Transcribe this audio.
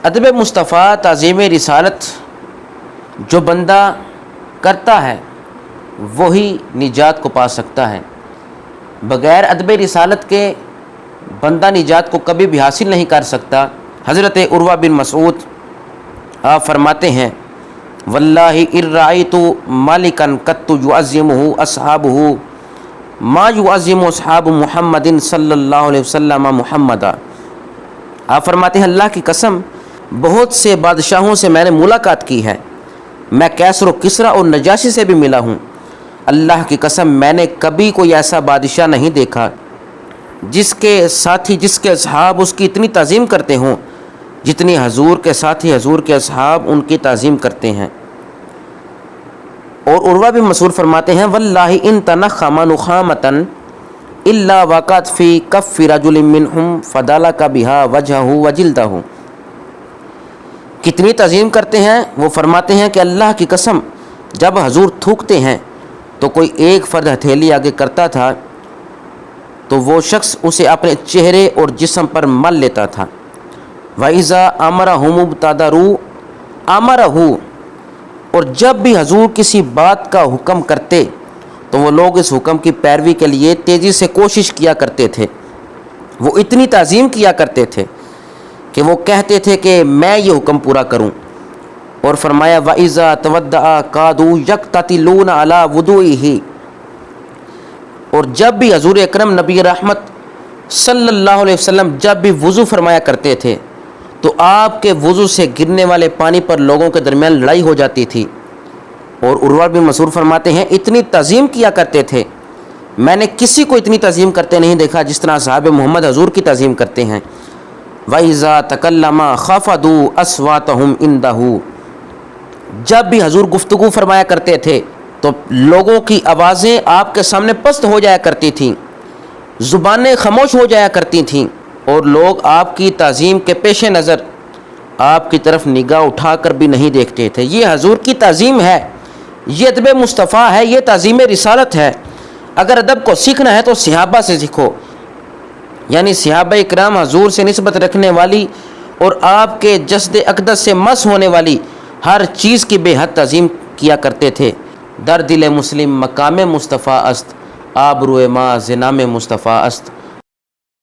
ادب مصطفیٰ تعظیم رسالت جو بندہ کرتا ہے وہی نجات کو پا سکتا ہے، بغیر ادب رسالت کے بندہ نجات کو کبھی بھی حاصل نہیں کر سکتا۔ حضرت عروہ بن مسعود آپ فرماتے ہیں واللہ ان رأیت مالکا قط یعظمہ اصحابہ ما یعظم اصحاب محمد صلی اللہ علیہ وسلم محمدا۔ آپ فرماتے ہیں اللہ کی قسم بہت سے بادشاہوں سے میں نے ملاقات کی ہے، میں کیسر و کسریٰ اور نجاشی سے بھی ملا ہوں، اللہ کی قسم میں نے کبھی کوئی ایسا بادشاہ نہیں دیکھا جس کے ساتھی جس کے اصحاب اس کی اتنی تعظیم کرتے ہوں جتنی حضور کے ساتھی حضور کے اصحاب ان کی تعظیم کرتے ہیں۔ اور عروہ بن مسعود فرماتے ہیں واللہ ان تنخم نخامۃ الا وقعت فی کف رجل منہم فدلک بہا وجہہ وجلدہ۔ کتنی تعظیم کرتے ہیں، وہ فرماتے ہیں کہ اللہ کی قسم جب حضور تھوکتے ہیں تو کوئی ایک فرد ہتھیلی آگے کرتا تھا تو وہ شخص اسے اپنے چہرے اور جسم پر مل لیتا تھا۔ وَإِذَا أَمَرَهُمُ ابْتَدَرُوا أَمَرَهُ، اور جب بھی حضور کسی بات کا حکم کرتے تو وہ لوگ اس حکم کی پیروی کے لیے تیزی سے کوشش کیا کرتے تھے، وہ اتنی تعظیم کیا کرتے تھے کہ وہ کہتے تھے کہ میں یہ حکم پورا کروں۔ اور فرمایا وَإِذَا تَوَدَّعَ كَادُوا يَقْتَتِلُونَ عَلَى وُضُوئِهِ، اور جب بھی حضور اکرم نبی رحمت صلی اللہ علیہ وسلم جب بھی وضو فرمایا کرتے تھے تو آپ کے وضو سے گرنے والے پانی پر لوگوں کے درمیان لڑائی ہو جاتی تھی۔ اور عروہ بن مسعود فرماتے ہیں اتنی تعظیم کیا کرتے تھے میں نے کسی کو اتنی تعظیم کرتے نہیں دیکھا جس طرح صحابہ محمد حضور کی تعظیم کرتے ہیں۔ وَإِذَا تَكَلَّمَ خَفَضُوا أَصْوَاتَهُمْ عِنْدَهُ، جب بھی حضور گفتگو فرمایا کرتے تھے تو لوگوں کی آوازیں آپ کے سامنے پست ہو جایا کرتی تھیں، زبانیں خاموش ہو جایا کرتی تھیں، اور لوگ آپ کی تعظیم کے پیش نظر آپ کی طرف نگاہ اٹھا کر بھی نہیں دیکھتے تھے۔ یہ حضور کی تعظیم ہے، یہ ادب مصطفیٰ ہے، یہ تعظیم رسالت ہے۔ اگر ادب کو سیکھنا ہے تو صحابہ سے سیکھو، یعنی صحابہ اکرام حضور سے نسبت رکھنے والی اور آپ کے جسد اقدس سے مس ہونے والی ہر چیز کی بے حد تعظیم کیا کرتے تھے۔ در دل مسلم مقام مصطفیٰ است، آبروئے ما ز نام مصطفیٰ است۔